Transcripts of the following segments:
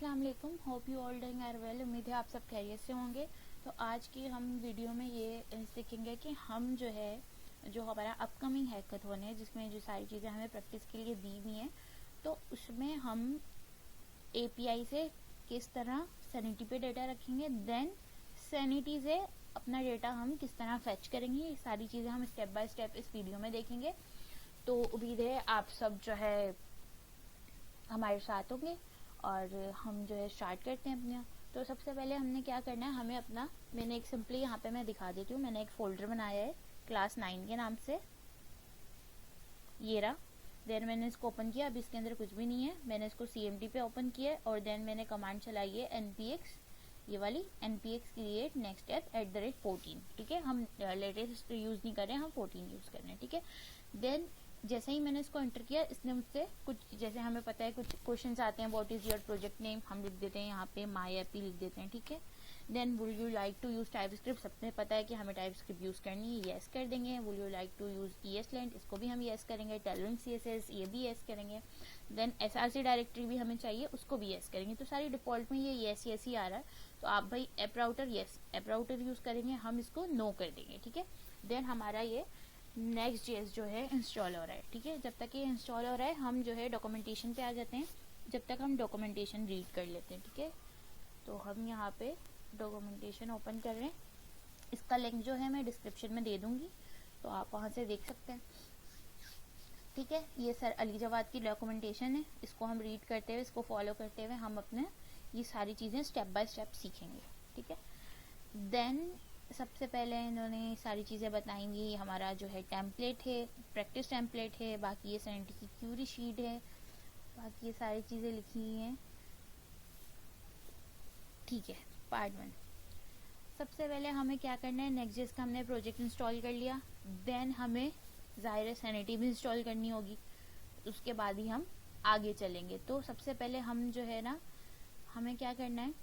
अस्सलाम वालेकुम, hope you all doing are well. उम्मीद है आप सब खैरियत से होंगे। तो आज की हम वीडियो में ये सीखेंगे कि हम जो है जो हमारा अपकमिंग हैकाथॉन है जिसमें जो सारी चीज़ें हमें प्रैक्टिस के लिए दी हुई हैं, तो उसमें हम API से किस तरह सैनिटी पे डेटा रखेंगे, देन सैनिटी से अपना डेटा हम किस तरह फेच करेंगे, ये सारी चीज़ें हम स्टेप बाय स्टेप इस वीडियो में देखेंगे। तो उम्मीद है आप सब जो है हमारे साथ होंगे और हम जो है स्टार्ट करते हैं अपना। तो सबसे पहले हमने क्या करना है, हमें अपना, मैंने एक सिंपली यहाँ पे मैं दिखा देती हूँ, मैंने एक फ़ोल्डर बनाया है क्लास 9 के नाम से, ये रहा। देन मैंने इसको ओपन किया, अभी इसके अंदर कुछ भी नहीं है, मैंने इसको CMD पे ओपन किया और देन मैंने कमांड चलाई है npx, ये वाली npx create next step @14। ठीक है, हम लेटेस्ट यूज़ नहीं कर रहे हैं, हम 14 यूज़ कर रहे हैं। ठीक है, देन जैसे ही मैंने इसको एंटर किया, इसने मुझसे कुछ, जैसे हमें पता है कुछ क्वेश्चंस आते हैं, what is your project name, हम लिख देते हैं यहाँ पे MyAppy लिख देते हैं। ठीक है, then would you like to use TypeScript, सबने पता है कि हमें टाइपस्क्रिप्ट यूज़ करनी है, येस कर देंगे। Would you like to use ESLint, इसको भी हम येस करेंगे। Tailwind CSS, ये भी येस करेंगे। देन SRC डायरेक्टरी भी हमें चाहिए, उसको भी येस करेंगे। तो सारी डिफ़ॉल्ट में ये येस येस ही आ रहा है। तो आप भाई app router, yes app router use करेंगे, हम इसको नो कर देंगे। ठीक है, देन हमारा ये Next.js जो है इंस्टॉल हो रहा है। ठीक है, जब तक ये इंस्टॉल हो रहा है हम जो है डॉक्यूमेंटेशन पे आ जाते हैं, जब तक हम डॉक्यूमेंटेशन रीड कर लेते हैं। ठीक है, तो हम यहाँ पे डॉक्यूमेंटेशन ओपन कर रहे हैं, इसका लिंक जो है मैं डिस्क्रिप्शन में दे दूँगी, तो आप वहाँ से देख सकते हैं। ठीक है, ये सर अली जवाद की डॉक्यूमेंटेशन है, इसको हम रीड करते हुए, इसको फॉलो करते हुए हम अपने ये सारी चीज़ें स्टेप बाय स्टेप सीखेंगे। ठीक है, देन सबसे पहले इन्होंने सारी चीज़ें बताएंगी। हमारा जो है टेम्पलेट है, प्रैक्टिस टेम्पलेट है, बाकी ये सैनिटी की क्यूरी शीट है, बाकी ये सारी चीज़ें लिखी हुई हैं। ठीक है, पार्ट 1। सबसे पहले हमें क्या करना है, Next.js का हमने प्रोजेक्ट इंस्टॉल कर लिया, देन हमें ज़ाहिर है सैनिटी भी इंस्टॉल करनी होगी, उसके बाद ही हम आगे चलेंगे। तो सबसे पहले हम जो है ना, हमें क्या करना है,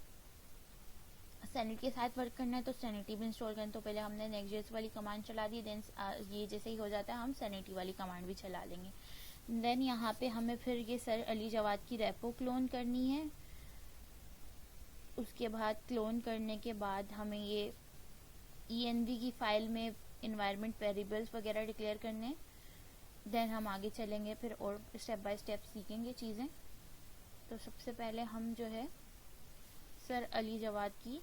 सैनिटी के साथ वर्क करना है, तो सैनिटी भी इंस्टॉल करना। तो पहले हमने Next.js वाली कमांड चला दी, देन ये जैसे ही हो जाता है हम सैनिटी वाली कमांड भी चला लेंगे। देन यहाँ पे हमें फिर ये सर अली जवाद की रेपो क्लोन करनी है, उसके बाद क्लोन करने के बाद हमें ये env की फाइल में इन्वायरमेंट वेरिएबल्स वगैरह डिक्लेयर करने हैं। देन हम आगे चलेंगे, फिर और स्टेप बाय स्टेप सीखेंगे चीज़ें। तो सबसे पहले हम जो है सर अली जवाद की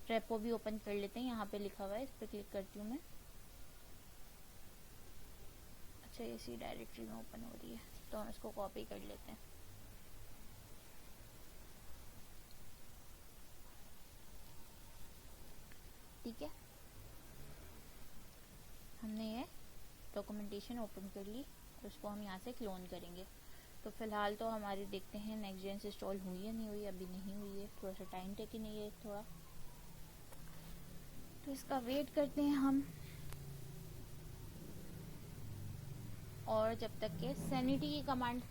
रेपो भी ओपन कर लेते हैं, यहाँ पे लिखा हुआ है, इस पर क्लिक करती हूँ मैं। अच्छा, ये सी डायरेक्टरी में ओपन हो रही है, तो हम इसको कॉपी कर लेते हैं। ठीक है, हमने ये डॉक्यूमेंटेशन ओपन कर ली, तो उसको हम यहाँ से क्लोन करेंगे। तो फिलहाल तो हमारी देखते हैं Next.js इंस्टॉल हुई या नहीं हुई, अभी नहीं हुई है, थोड़ा सा टाइम टेकिंग है थोड़ा, तो इसका वेट करते हैं हम। और जब तक के सैनिटी की कमांड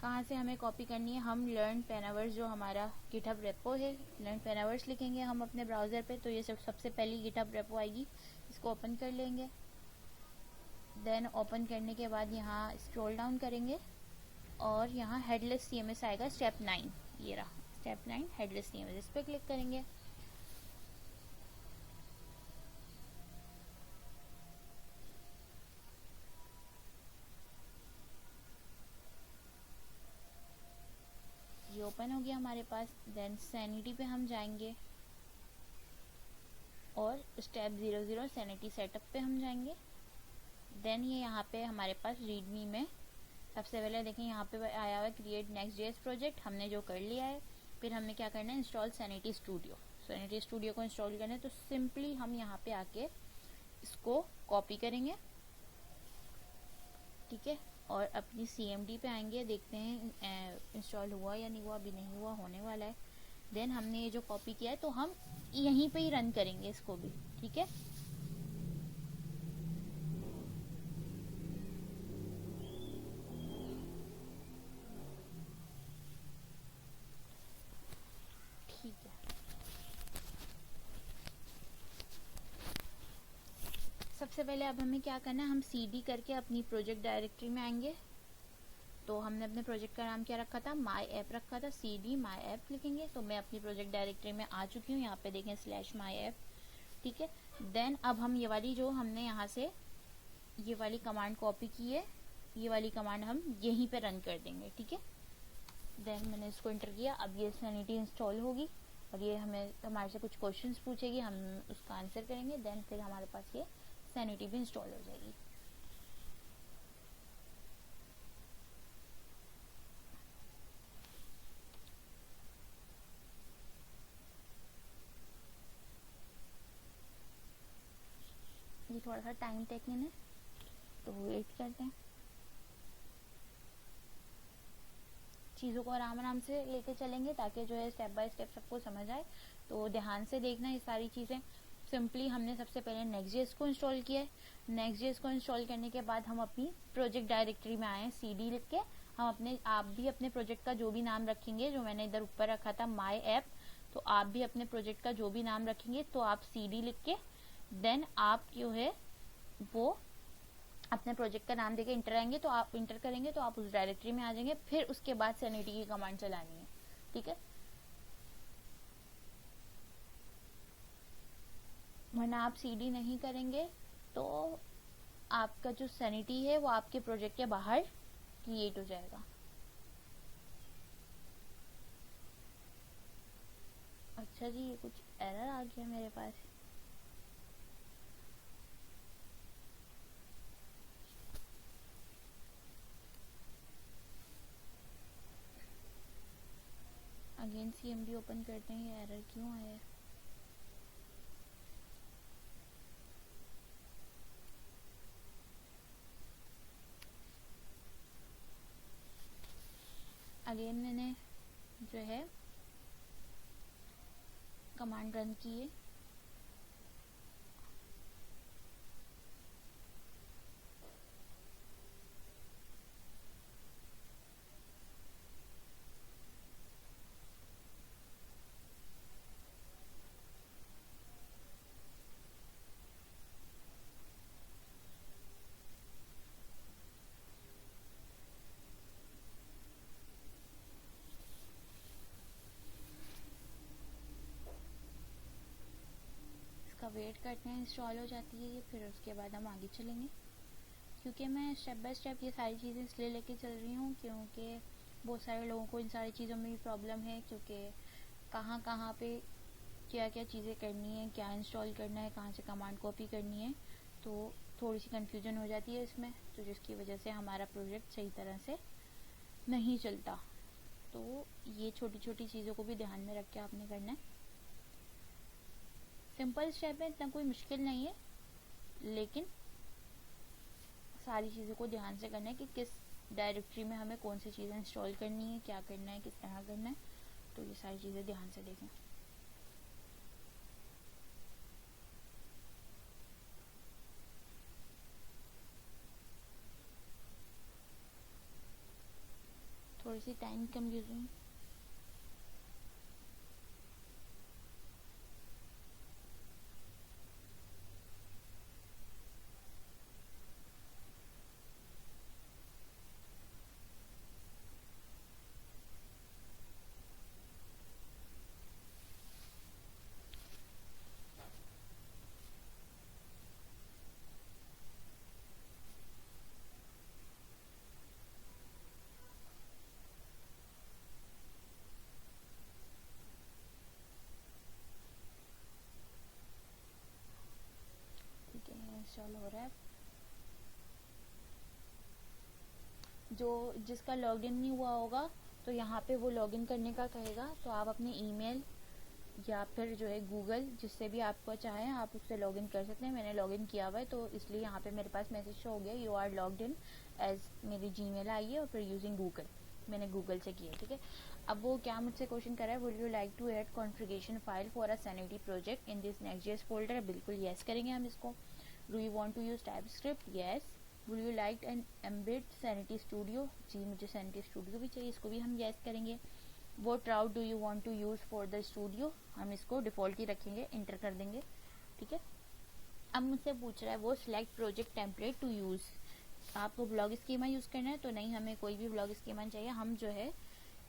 कहाँ से हमें कॉपी करनी है, हम लर्न पेनावर्स, जो हमारा गिटहब रेपो है, लर्न पेनावर्स लिखेंगे हम अपने ब्राउज़र पे, तो ये सबसे पहली गिटहब रेपो आएगी, इसको ओपन कर लेंगे। देन ओपन करने के बाद यहाँ स्क्रॉल डाउन करेंगे और यहाँ हेडलेस CMS आएगा, स्टेप 9, ये रहा स्टेप 9 हेडलेस CMS, इस पर क्लिक करेंगे। ये ओपन हो गया हमारे पास। देन सैनिटी पे हम जाएंगे और स्टेप 00 सैनिटी सेटअप पे हम जाएंगे। देन ये यहाँ पे हमारे पास रीडमी में सबसे पहले देखें, यहाँ पे आया हुआ है क्रिएट Next.js प्रोजेक्ट, हमने जो कर लिया है। फिर हमने क्या करना है, install sanity studio. Sanity studio को इंस्टॉल करना है, तो सिंपली हम यहाँ पे आके इसको कॉपी करेंगे। ठीक है, और अपनी CMD पे आएंगे, देखते हैं इंस्टॉल हुआ या नहीं हुआ, अभी नहीं हुआ, होने वाला है। देन हमने ये जो कॉपी किया है, तो हम यहीं पे ही रन करेंगे इसको भी। ठीक है, ठीक है। सबसे पहले अब हमें क्या करना है, हम CD करके अपनी प्रोजेक्ट डायरेक्टरी में आएंगे। तो हमने अपने प्रोजेक्ट का नाम क्या रखा था, माई ऐप रखा था, cd माई ऐप लिखेंगे। तो मैं अपनी प्रोजेक्ट डायरेक्टरी में आ चुकी हूँ, यहाँ पे देखें /माई ऐप, ठीक है। देन अब हम ये वाली जो हमने यहाँ से ये वाली कमांड कॉपी की है, ये वाली कमांड हम यहीं पे रन कर देंगे, ठीक है। देन मैंने इसको इंटर किया, अब ये सैनिटी इंस्टॉल होगी और ये हमारे से कुछ क्वेश्चंस पूछेगी, हम उसका आंसर करेंगे। देन फिर हमारे पास ये सैनिटी भी इंस्टॉल हो जाएगी। ये थोड़ा सा टाइम टेकिंग है तो वेट करते हैं, चीज़ों को आराम आराम से लेके चलेंगे ताकि जो है स्टेप बाय स्टेप सबको समझ आए। तो ध्यान से देखना ये सारी चीज़ें। सिंपली हमने सबसे पहले नेक्स्ट.जेएस को इंस्टॉल किया है। नेक्स्ट.जेएस को इंस्टॉल करने के बाद हम अपनी प्रोजेक्ट डायरेक्टरी में आए हैं, cd लिख के हम आप भी अपने प्रोजेक्ट का जो भी नाम रखेंगे, जो मैंने इधर ऊपर रखा था माई ऐप, तो आप भी अपने प्रोजेक्ट का जो भी नाम रखेंगे तो आप cd लिख के देन आप जो है वो अपने प्रोजेक्ट का नाम देके इंटर आएंगे, तो आप इंटर करेंगे तो आप उस डायरेक्टरी में आ जाएंगे। फिर उसके बाद सैनिटी की कमांड चलानी है, ठीक है। वरना आप cd नहीं करेंगे तो आपका जो सैनिटी है वो आपके प्रोजेक्ट के बाहर क्रिएट हो जाएगा। अच्छा जी, ये कुछ एरर आ गया मेरे पास। अगेन cmd ओपन करते हैं, ये एरर क्यों आया है। अगेन मैंने जो है कमांड रन की है, इसका वेट करते हैं, इंस्टॉल हो जाती है ये, फिर उसके बाद हम आगे चलेंगे। क्योंकि मैं स्टेप बाय स्टेप ये सारी चीज़ें इसलिए लेके चल रही हूँ क्योंकि बहुत सारे लोगों को इन सारी चीज़ों में भी प्रॉब्लम है, क्योंकि कहाँ कहाँ पे क्या क्या चीज़ें करनी है, क्या इंस्टॉल करना है, कहाँ से कमांड कॉपी करनी है, तो थोड़ी सी कन्फ्यूजन हो जाती है इसमें, तो जिसकी वजह से हमारा प्रोजेक्ट सही तरह से नहीं चलता। तो ये छोटी छोटी चीज़ों को भी ध्यान में रख के आपने करना है। सिंपल स्टेप है, इतना कोई मुश्किल नहीं है, लेकिन सारी चीज़ों को ध्यान से करना है कि किस डायरेक्टरी में हमें कौन सी चीज़ें इंस्टॉल करनी है, क्या करना है, किस तरह करना है, तो ये सारी चीज़ें ध्यान से देखें। थोड़ी सी टाइम कंफ्यूजन। ठीक है, इंस्टॉल हो रहा है। जो जिसका लॉगिन नहीं हुआ होगा तो यहाँ पे वो लॉगिन करने का कहेगा, तो आप अपने ईमेल या फिर जो है गूगल, जिससे भी आपको चाहें आप उससे लॉगिन कर सकते हैं। मैंने लॉगिन किया हुआ है तो इसलिए यहाँ पे मेरे पास मैसेज शो हो गया, you are logged in as, मेरी जीमेल आई है और फिर यूजिंग गूगल, मैंने गूगल से किया, ठीक है। अब वो क्या मुझसे क्वेश्चन कर रहा है, would you like to add configuration file for a Sanity project in this Next.js folder, बिल्कुल येस करेंगे हम इसको। Do you want to use TypeScript, yes. Would you like an embed Sanity Studio, जी मुझे Sanity studio भी चाहिए, इसको भी हम येस करेंगे। What route do you want to use for the studio, हम इसको डिफ़ॉल्ट ही रखेंगे, इंटर कर देंगे, ठीक है। अब मुझसे पूछ रहा है वो select project template to use, आपको ब्लॉग स्कीमा यूज़ करना है तो नहीं, हमें कोई भी ब्लॉग स्कीमा चाहिए। हम जो है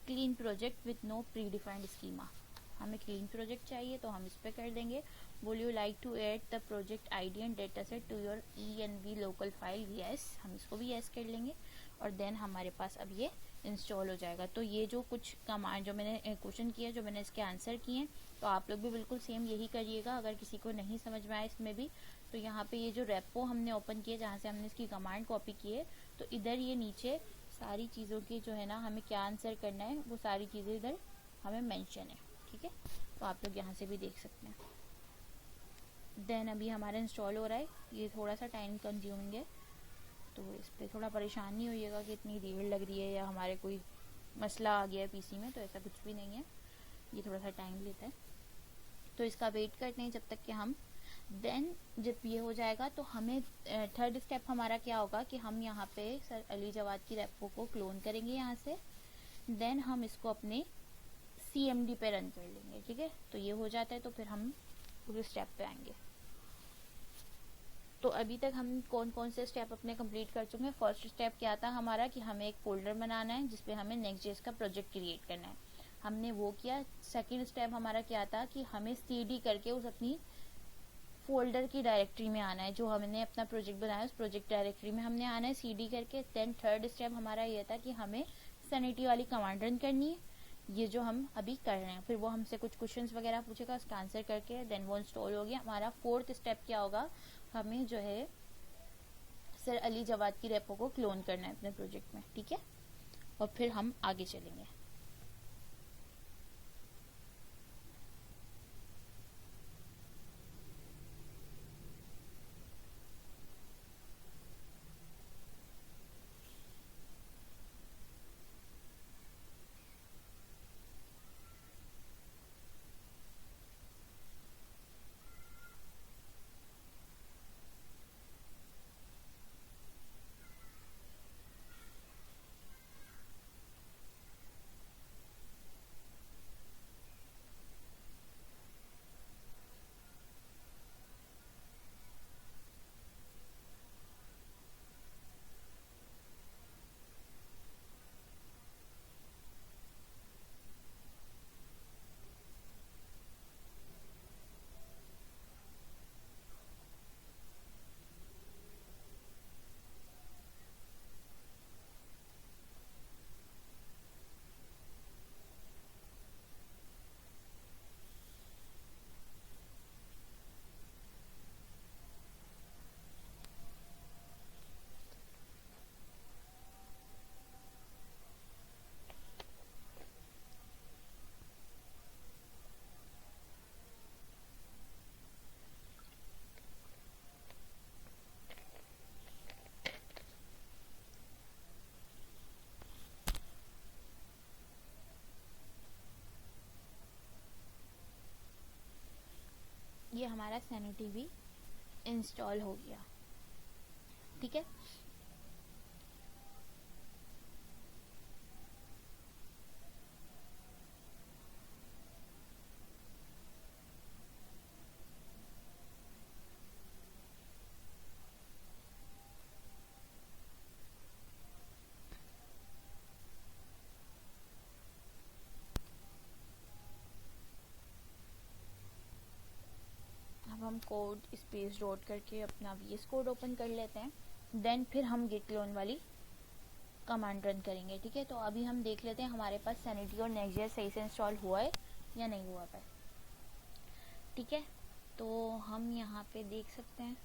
clean project with no predefined schema, हमें क्लीन प्रोजेक्ट चाहिए तो हम इस पर कर देंगे। Would you like to add the project ID and data set to your ENV local file, yes, हम इसको भी यस कर लेंगे। और देन हमारे पास अब ये इंस्टॉल हो जाएगा। तो ये जो कुछ कमांड जो मैंने क्वेश्चन किया, जो मैंने इसके आंसर किए हैं, तो आप लोग भी बिल्कुल सेम यही करिएगा। अगर किसी को नहीं समझ में आए इसमें भी, तो यहाँ पे ये जो रेपो हमने ओपन किया जहाँ से हमने इसकी कमांड कॉपी की है, तो इधर ये नीचे सारी चीज़ों की जो है ना, हमें क्या आंसर करना है वो सारी चीज़ें इधर हमें मेंशन है, ठीक है। तो आप लोग यहाँ से भी देख सकते हैं। देन अभी हमारा इंस्टॉल हो रहा है, ये थोड़ा सा टाइम कंज्यूमिंग है, तो इस पर थोड़ा परेशान नहीं होइएगा कि इतनी देर लग रही है या हमारे कोई मसला आ गया है पीसी में, तो ऐसा कुछ भी नहीं है, ये थोड़ा सा टाइम लेता है। तो इसका वेट करते हैं जब तक कि हम, देन जब ये हो जाएगा तो हमें थर्ड स्टेप हमारा क्या होगा कि हम यहाँ पे सर अली जवाद की रेपो को क्लोन करेंगे यहाँ से। देन हम इसको अपने CMD पे रन कर लेंगे, ठीक है। तो ये हो जाता है तो फिर हम पूरे स्टेप पे आएंगे। तो अभी तक हम कौन कौन से स्टेप अपने कंप्लीट कर चुके हैं। फर्स्ट स्टेप क्या था हमारा कि हमें एक फोल्डर बनाना है जिसपे हमें Next.js का प्रोजेक्ट क्रिएट करना है, हमने वो किया। सेकंड स्टेप हमारा क्या था कि हमें CD करके उस अपनी फोल्डर की डायरेक्टरी में आना है, जो हमने अपना प्रोजेक्ट बनाया उस प्रोजेक्ट डायरेक्टरी में हमने आना है CD करके। देन थर्ड स्टेप हमारा ये था कि हमें सैनिटी वाली कमांड रन करनी है, ये जो हम अभी कर रहे हैं। फिर वो हमसे कुछ क्वेश्चंस वगैरह पूछेगा, उसका आंसर करके देन वो इंस्टॉल हो गया। हमारा फोर्थ स्टेप क्या होगा, हमें जो है सर अली जवाद की रेपो को क्लोन करना है अपने प्रोजेक्ट में, ठीक है। और फिर हम आगे चलेंगे। ये हमारा सैनिटी भी इंस्टॉल हो गया, ठीक है। अब हम कोड स्पेस डॉट करके अपना VS कोड ओपन कर लेते हैं। देन फिर हम गिट क्लोन वाली कमांड रन करेंगे, ठीक है। तो अभी हम देख लेते हैं हमारे पास सैनिटी और Next.js सही से इंस्टॉल हुआ है या नहीं हुआ है, ठीक है। तो हम यहाँ पे देख सकते हैं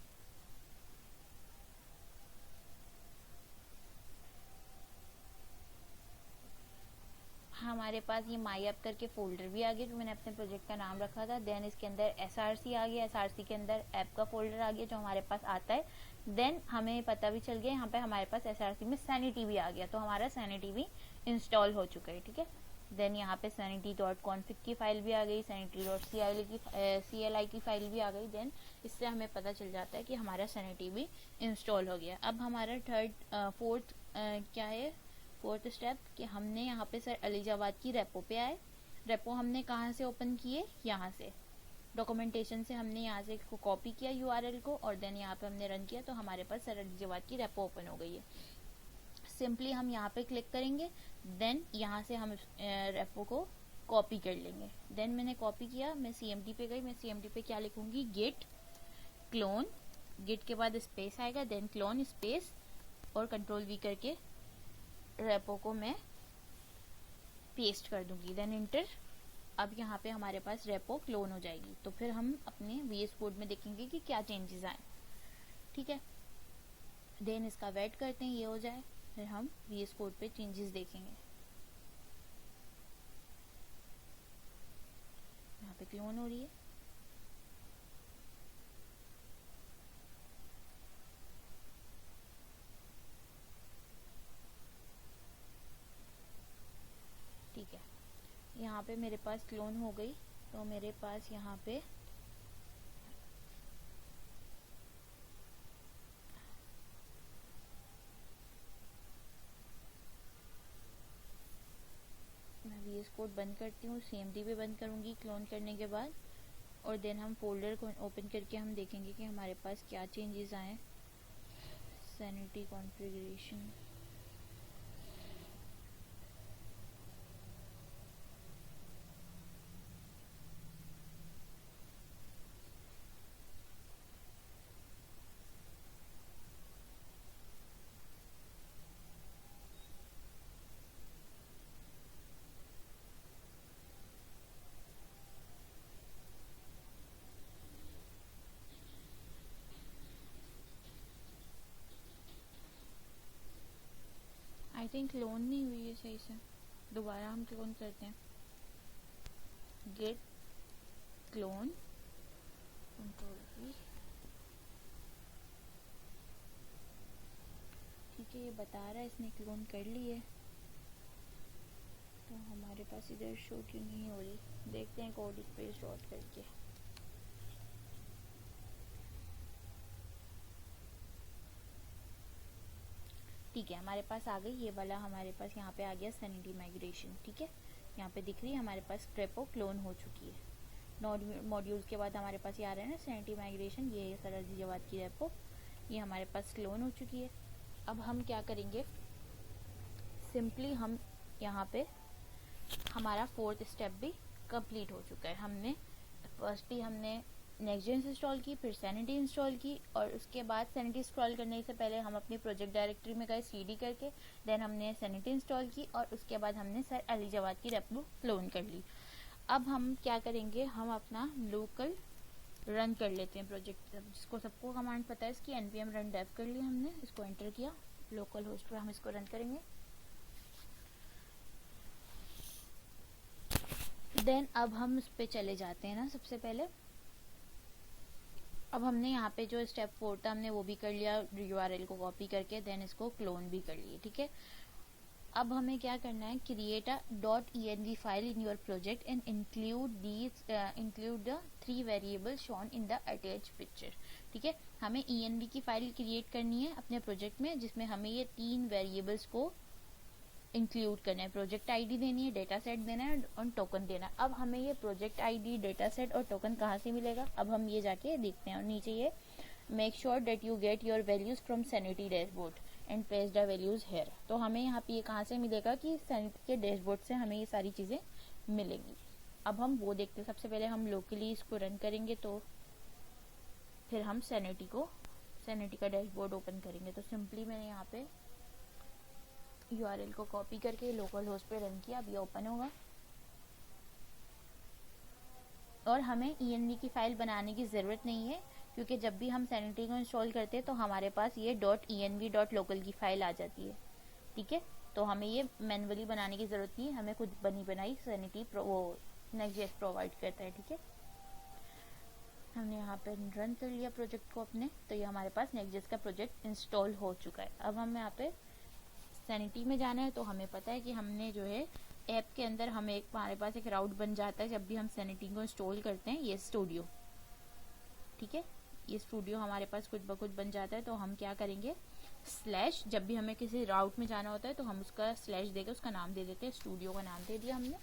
हमारे पास ये माई ऐप करके फोल्डर भी आ गया जो मैंने अपने प्रोजेक्ट का नाम रखा था। देन इसके अंदर SRC आ गया, SRC के अंदर ऐप का फोल्डर आ गया जो हमारे पास आता है। देन हमें पता भी चल गया यहाँ पे हमारे पास SRC में सैनिटी भी आ गया, तो हमारा सैनिटी भी इंस्टॉल हो चुका है, ठीक है। देन यहाँ पे sanity.config की फाइल भी आ गई, sanity.cli की फाइल भी आ गई। देन इससे हमें पता चल जाता है कि हमारा सैनिटी भी इंस्टॉल हो गया। अब हमारा फोर्थ क्या है, फोर्थ स्टेप कि हमने यहाँ पे सर अली जवाद की रेपो पे आए। रेपो हमने कहाँ से ओपन किए, यहाँ से, डॉक्यूमेंटेशन से हमने यहाँ से इसको कॉपी किया यूआरएल को और देन यहाँ पे हमने रन किया तो हमारे पास सर अली जवाद की रेपो ओपन हो गई है। सिंपली हम यहाँ पे क्लिक करेंगे, देन यहाँ से हम रेपो को कॉपी कर लेंगे। देन मैंने कॉपी किया, मैं CMD पे गई, मैं CMD पे क्या लिखूंगी, गिट क्लोन, गिट के बाद स्पेस आएगा, देन क्लोन स्पेस और कंट्रोल V करके रेपो को मैं पेस्ट कर दूंगी, देन इंटर। अब यहाँ पे हमारे पास रेपो क्लोन हो जाएगी। तो फिर हम अपने VS कोड में देखेंगे कि क्या चेंजेस आए, ठीक है। देन इसका वेट करते हैं ये हो जाए, फिर हम VS कोड पे चेंजेस देखेंगे। यहाँ पे क्लोन हो रही है, ठीक है। यहाँ पे मेरे पास क्लोन हो गई, तो मेरे पास यहाँ पे मैं VS कोड बंद करती हूँ, CMD भी बंद करूँगी क्लोन करने के बाद, और देन हम फोल्डर को ओपन करके हम देखेंगे कि हमारे पास क्या चेंजेस आए। Sanity configuration, I think clone नहीं हुई है सही से, दोबारा हम क्लोन करते हैं। गेट क्लोन कंट्रोल V, ठीक है, ये बता रहा है इसने क्लोन कर ली है। तो हमारे पास इधर शो क्यों नहीं हो रही, देखते हैं कोड इस पे शॉर्ट करके। ठीक है, हमारे पास आ गई ये वाला, हमारे पास यहाँ पे आ गया सैनिटी माइग्रेशन, ठीक है। यहाँ पे दिख रही है हमारे पास रेपो क्लोन हो चुकी है। मॉड्यूल्स के बाद हमारे पास ये आ रहा है ना सैनिटी माइग्रेशन, ये सर अली जवाद की रेपो, ये हमारे पास क्लोन हो चुकी है। अब हम क्या करेंगे, सिंपली हम यहाँ पे हमारा 4th स्टेप भी कंप्लीट हो चुका है। हमने फर्स्टली हमने नेक्स्टजेंस इंस्टॉल की, फिर सैनिटी इंस्टॉल की, और उसके बाद सैनिटी इंस्टॉल करने से पहले हम अपनी प्रोजेक्ट डायरेक्टरी में गए CD करके, देन हमने सैनिटी इंस्टॉल की, और उसके बाद हमने सर अली जवाद की रेपो क्लोन कर ली। अब हम क्या करेंगे, हम अपना लोकल रन कर लेते हैं प्रोजेक्ट, जिसको सबको कमांड पता है इसकी, npm run dev कर लिया हमने, इसको एंटर किया, लोकल होस्ट पे हम इसको रन करेंगे। देन अब हम उस पर चले जाते हैं ना, सबसे पहले अब हमने यहाँ पे जो स्टेप 4 था हमने वो भी कर लिया, URL को कॉपी करके, देन इसको क्लोन भी कर लिए, ठीक है। अब हमें क्या करना है, create a .env file in your project and include the 3 variable shown in the attach picture, ठीक है। हमें env की फाइल क्रिएट करनी है अपने प्रोजेक्ट में, जिसमें हमें ये 3 वेरिएबल्स को इंक्लूड करना है, प्रोजेक्ट आईडी देनी है, डेटा सेट देना है और टोकन देना है। अब हमें ये प्रोजेक्ट आईडी, डेटा सेट और टोकन कहाँ से मिलेगा, अब हम ये जाके देखते हैं। और नीचे ये make sure that you get your values from Sanity dashboard and paste the values here. तो हमें यहाँ पे ये कहाँ से मिलेगा कि सैनिटी के डैशबोर्ड से हमें ये सारी चीज़ें मिलेंगी। अब हम वो देखते हैं, सबसे पहले हम लोकली इसको रन करेंगे, तो फिर हम सैनिटी का डैशबोर्ड ओपन करेंगे। तो सिंपली मैंने यहाँ पे URL को कॉपी करके लोकल होस्ट पे रन किया, अब ये ओपन होगा। और हमें env की फाइल बनाने की ज़रूरत नहीं है, क्योंकि जब भी हम सैनिटी को इंस्टॉल करते हैं तो हमारे पास ये .env.local की फाइल आ जाती है, ठीक है। तो हमें ये मैनुअली बनाने की ज़रूरत नहीं है, हमें खुद बनी बनाई सैनिटी वो नेक्स्ट.js प्रोवाइड करता है, ठीक है। हमने यहाँ पे रन कर लिया प्रोजेक्ट को अपने, तो ये हमारे पास नेक्स्ट.js का प्रोजेक्ट इंस्टॉल हो चुका है। अब हमें यहाँ पे सैनिटी में जाना है, तो हमें पता है कि हमने जो है ऐप के अंदर हमारे पास एक राउट बन जाता है जब भी हम सैनिटी को इंस्टॉल करते हैं, ये स्टूडियो, ठीक है। ये स्टूडियो हमारे पास खुद ब खुद बन जाता है। तो हम क्या करेंगे, स्लैश, जब भी हमें किसी राउट में जाना होता है तो हम उसका स्लैश देकर उसका नाम दे देते हैं, स्टूडियो का नाम दे दिया हमने।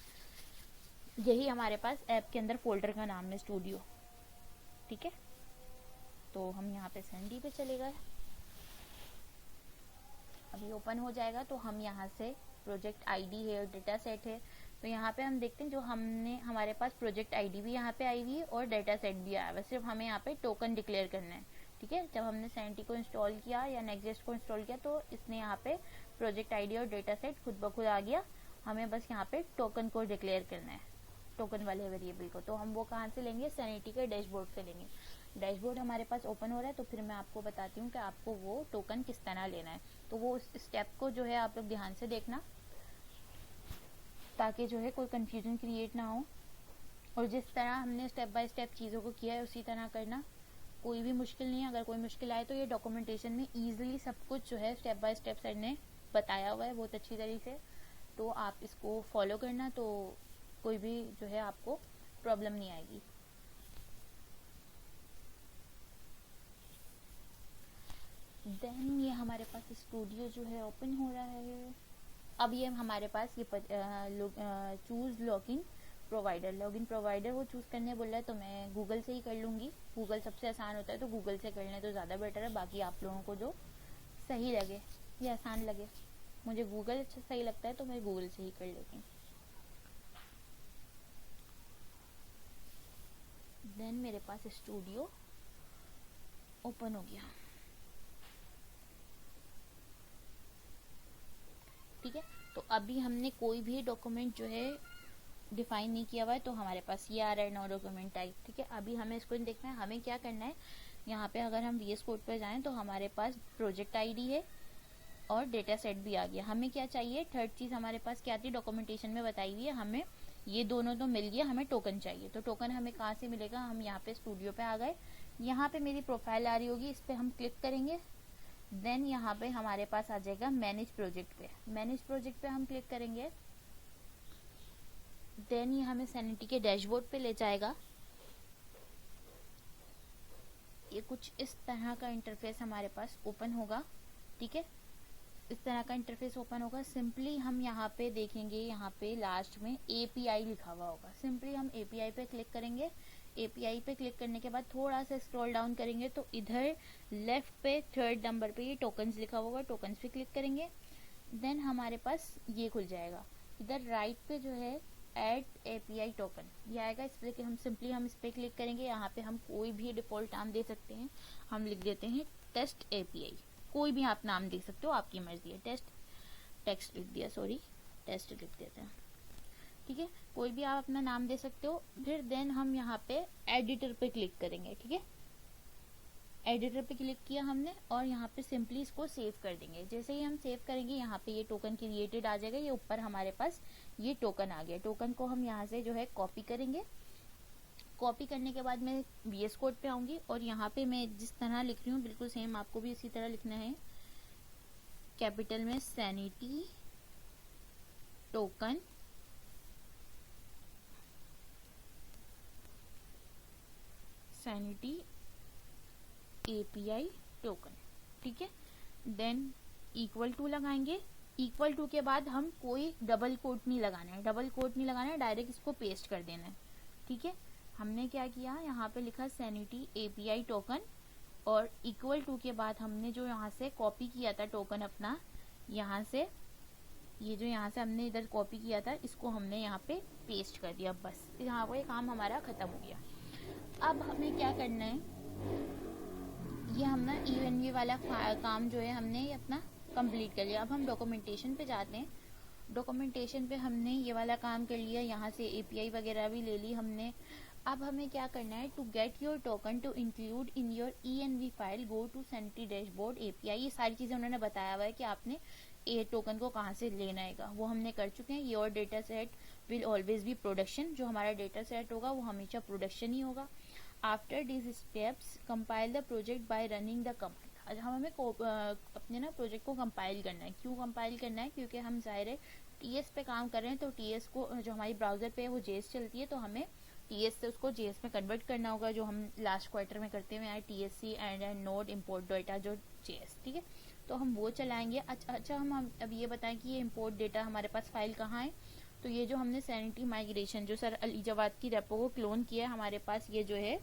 यही हमारे पास ऐप के अंदर फोल्डर का नाम है स्टूडियो, ठीक है, तो हम यहाँ पे सैनिटी पे चले गए, अभी ओपन हो जाएगा। तो हम यहाँ से प्रोजेक्ट आईडी है और डेटा सेट है, तो यहाँ पे हम देखते हैं जो हमारे पास प्रोजेक्ट आईडी भी यहाँ पे आई हुई है और डेटा सेट भी आया हुआ है, सिर्फ हमें यहाँ पे टोकन डिक्लेयर करना है। ठीक है, जब हमने सैनिटी को इंस्टॉल किया या नेक्स्ट को इंस्टॉल किया तो इसने यहाँ पे प्रोजेक्ट आईडी और डेटा सेट खुद ब खुद आ गया, हमें बस यहाँ पे टोकन को डिक्लेयर करना है, टोकन वाले वेरिएबल को। तो हम वो कहाँ से लेंगे, सैनिटी के डैशबोर्ड से लेंगे। डैशबोर्ड हमारे पास ओपन हो रहा है, तो फिर मैं आपको बताती हूँ कि आपको वो टोकन किस तरह लेना है। तो वो उस स्टेप को जो है आप लोग ध्यान से देखना, ताकि जो है कोई कंफ्यूजन क्रिएट ना हो, और जिस तरह हमने स्टेप बाय स्टेप चीज़ों को किया है उसी तरह करना, कोई भी मुश्किल नहीं है। अगर कोई मुश्किल आए तो ये डॉक्यूमेंटेशन में ईजिली सब कुछ जो है स्टेप बाय स्टेप सर ने बताया हुआ है बहुत अच्छी तरीके से, तो आप इसको फॉलो करना, तो कोई भी जो है आपको प्रॉब्लम नहीं आएगी। देन ये हमारे पास स्टूडियो जो है ओपन हो रहा है। अब ये हमारे पास ये choose login provider, login provider वो चूज़ करने बोल रहा है, तो मैं गूगल से ही कर लूँगी। गूगल सबसे आसान होता है, तो गूगल से कर लें तो ज़्यादा बेटर है। बाकी आप लोगों को जो सही लगे या आसान लगे, मुझे गूगल अच्छा सही लगता है तो मैं गूगल से ही कर लेती हूँ। देन मेरे पास स्टूडियो ओपन हो गया। ठीक है, तो अभी हमने कोई भी डॉक्यूमेंट जो है डिफाइन नहीं किया हुआ है, तो हमारे पास ये आ रहा है नो डॉक्यूमेंट टाइप। ठीक है, अभी हमें इसको देखना है, हमें क्या करना है। यहाँ पे अगर हम VS कोड पर जाएं तो हमारे पास प्रोजेक्ट आईडी है और डेटा सेट भी आ गया। हमें क्या चाहिए, थर्ड चीज़ हमारे पास क्या थी, डॉक्यूमेंटेशन में बताई हुई है, हमें ये दोनों तो मिल गया, हमें टोकन चाहिए। तो टोकन हमें कहाँ से मिलेगा, हम यहाँ पे स्टूडियो पे आ गए, यहाँ पे मेरी प्रोफाइल आ रही होगी, इस पर हम क्लिक करेंगे। देन यहाँ पे हमारे पास आ जाएगा मैनेज प्रोजेक्ट पे, मैनेज प्रोजेक्ट पे हम क्लिक करेंगे। देन ये हमें सैनिटी के डैशबोर्ड पे ले जाएगा। ये कुछ इस तरह का इंटरफेस हमारे पास ओपन होगा। ठीक है, इस तरह का इंटरफेस ओपन होगा। सिंपली हम यहाँ पे देखेंगे, यहाँ पे लास्ट में API लिखा हुआ होगा, सिंपली हम API पे क्लिक करेंगे। API पे क्लिक करने के बाद थोड़ा सा स्क्रॉल डाउन करेंगे तो इधर लेफ्ट पे थर्ड नंबर पे ये टोकन्स लिखा होगा, टोकन्स पे क्लिक करेंगे। देन हमारे पास ये खुल जाएगा। इधर राइट पे जो है ऐड API टोकन ये आएगा, इस पर हम सिंपली इस पर क्लिक करेंगे। यहाँ पे हम कोई भी डिफॉल्ट नाम दे सकते हैं, हम लिख देते हैं टेस्ट API, कोई भी आप नाम दे सकते हो, आपकी मर्जी है। टेक्स्ट लिख दिया, सॉरी टेस्ट लिख देते हैं। ठीक है, कोई भी आप अपना नाम दे सकते हो। फिर देन हम यहाँ पे एडिटर पे क्लिक करेंगे। ठीक है, एडिटर पे क्लिक किया हमने और यहाँ पे सिंपली इसको सेव कर देंगे। जैसे ही हम सेव करेंगे यहाँ पे ये टोकन क्रिएटेड आ जाएगा, ये ऊपर हमारे पास ये टोकन आ गया। टोकन को हम यहाँ से जो है कॉपी करेंगे। कॉपी करने के बाद मैं VS कोड पे आऊंगी और यहाँ पे मैं जिस तरह लिख रही हूँ बिल्कुल सेम आपको भी इसी तरह लिखना है। कैपिटल में sanity token, sanity API token. ठीक है, देन इक्वल टू लगाएंगे। इक्वल टू के बाद हम कोई डबल कोट नहीं लगाना है, डबल कोट नहीं लगाना है, डायरेक्ट इसको पेस्ट कर देना है। ठीक है, हमने क्या किया, यहाँ पे लिखा सैनिटी API टोकन और इक्वल टू के बाद हमने जो यहाँ से कॉपी किया था टोकन अपना, यहाँ से ये जो यहाँ से हमने इधर कॉपी किया था इसको हमने यहाँ पे पेस्ट कर दिया। बस यहाँ पे काम हमारा खत्म हो गया। अब हमें क्या करना है, ये हम ना ENV वाला काम जो है हमने ये अपना कंप्लीट कर लिया। अब हम डॉक्यूमेंटेशन पे जाते हैं। डॉक्यूमेंटेशन पे हमने ये वाला काम कर लिया, यहाँ से API वगैरह भी ले ली हमने। अब हमें क्या करना है, to get your token to include in your ENV file go to Sanity dashboard API। ये सारी चीज़ें उन्होंने बताया हुआ है कि आपने ये टोकन को कहाँ से लेना है, वो हमने कर चुके हैं। Your data set will always be production, जो हमारा डेटा सेट होगा वो हमेशा प्रोडक्शन ही होगा। After this steps compile the project by running the command. आज हम हमें अपने ना प्रोजेक्ट को कंपाइल करना है। क्यों कंपाइल करना है, क्योंकि हम ज़ाहिर है TS पे काम कर रहे हैं, तो TS को जो हमारी ब्राउज़र पे है वो JS चलती है, तो हमें TS से उसको JS में कन्वर्ट करना होगा, जो हम लास्ट क्वार्टर में करते हुए आए TSC and node import data जो JS। ठीक है, तो हम वो चलाएंगे। अच्छा हम अब ये बताएं कि ये इम्पोर्ट डेटा हमारे पास फाइल कहाँ है। तो ये जो हमने सैनिटी माइग्रेशन जो सर अली जवाद की रेपो को क्लोन किया है, हमारे पास ये जो है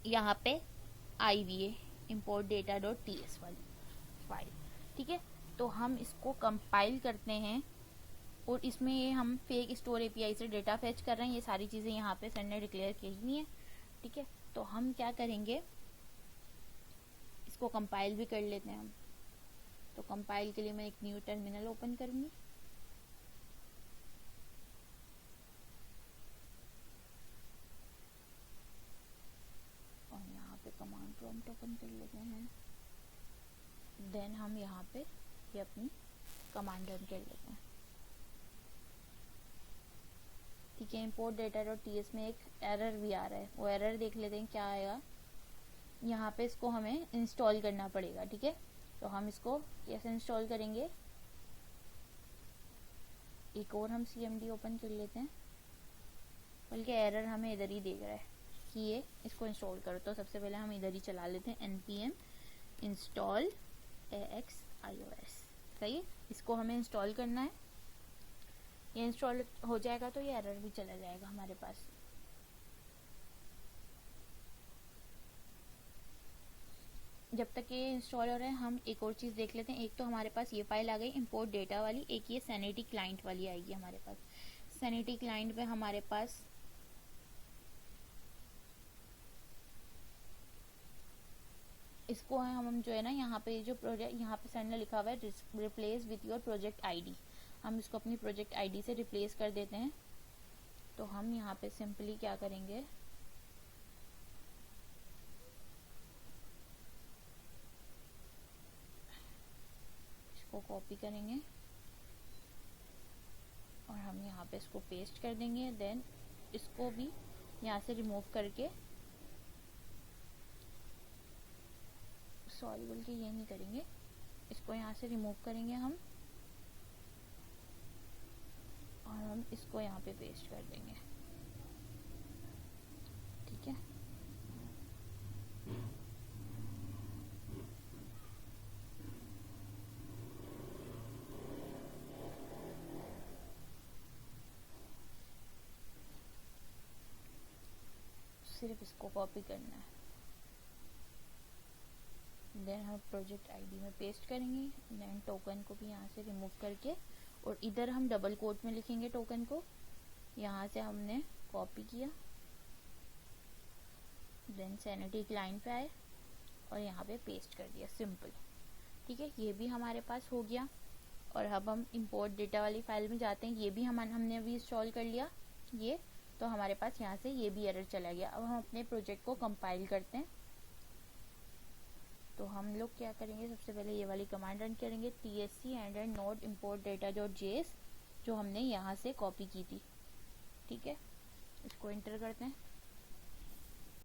यहाँ पे IVA import data.ts वाली फाइल, ठीक है। तो हम इसको कंपाइल करते हैं और इसमें ये हम फेक स्टोर API से डेटा फेच कर रहे हैं, ये सारी चीज़ें यहाँ पे सर ने डिक्लेयर की नहीं है, ठीक है। तो हम क्या करेंगे, इसको कंपाइल भी कर लेते हैं हम। तो कंपाइल के लिए मैं एक न्यू टर्मिनल ओपन करूँगी, और यहाँ पे कमांड प्रॉम्प्ट ओपन कर लेते हैं। देन हम यहाँ पे ये अपनी कमांड रन कर लेते हैं, ठीक है। import data.ts में एक एरर भी आ रहा है, वो एरर देख लेते हैं क्या आएगा। यहाँ पे इसको हमें इंस्टॉल करना पड़ेगा, ठीक है। तो हम इसको कैसे इंस्टॉल करेंगे, एक और हम CMD ओपन कर लेते हैं, बल्कि एरर हमें इधर ही देख रहा है कि ये इसको इंस्टॉल करो। तो सबसे पहले हम इधर ही चला लेते हैं npm install AXIOS, सही है। इसको हमें इंस्टॉल करना है, ये इंस्टॉल हो जाएगा तो ये एरर भी चला जाएगा हमारे पास। जब तक ये इंस्टॉल हो रहा है हम एक और चीज़ देख लेते हैं। एक तो हमारे पास ये फाइल आ गई इंपोर्ट डेटा वाली, एक ये सैनिटी क्लाइंट वाली आएगी हमारे पास। सैनिटी क्लाइंट पे हमारे पास इसको है हम जो है ना, यहाँ पे जो प्रोजेक्ट यहाँ पे सर ने लिखा हुआ है replace with your project ID, हम इसको अपनी प्रोजेक्ट ID से रिप्लेस कर देते हैं। तो हम यहाँ पे सिंपली क्या करेंगे, इसको कॉपी करेंगे और हम यहाँ पे इसको पेस्ट कर देंगे। देन इसको भी यहाँ से रिमूव करके, सॉरी बल्कि ये नहीं करेंगे, इसको यहाँ से रिमूव करेंगे हम, और हम इसको यहाँ पे पेस्ट कर देंगे, ठीक है। सिर्फ इसको कॉपी करना है। देन हम प्रोजेक्ट ID में पेस्ट करेंगे। देन टोकन को भी यहाँ से रिमूव करके, और इधर हम डबल कोट में लिखेंगे टोकन को, यहाँ से हमने कॉपी किया। देन सैनिटी क्लाइंट पे आए और यहाँ पे पेस्ट कर दिया, सिंपल, ठीक है। ये भी हमारे पास हो गया। और अब हम इंपोर्ट डेटा वाली फाइल में जाते हैं, ये भी हमने अभी इंस्टॉल कर लिया ये। तो हमारे पास यहाँ से ये भी एरर चला गया। अब हम अपने प्रोजेक्ट को कंपाइल करते हैं। तो हम लोग क्या करेंगे, सबसे पहले ये वाली कमांड रन करेंगे, tsc and node import data.js, जो हमने यहाँ से कॉपी की थी, ठीक है। इसको एंटर करते हैं।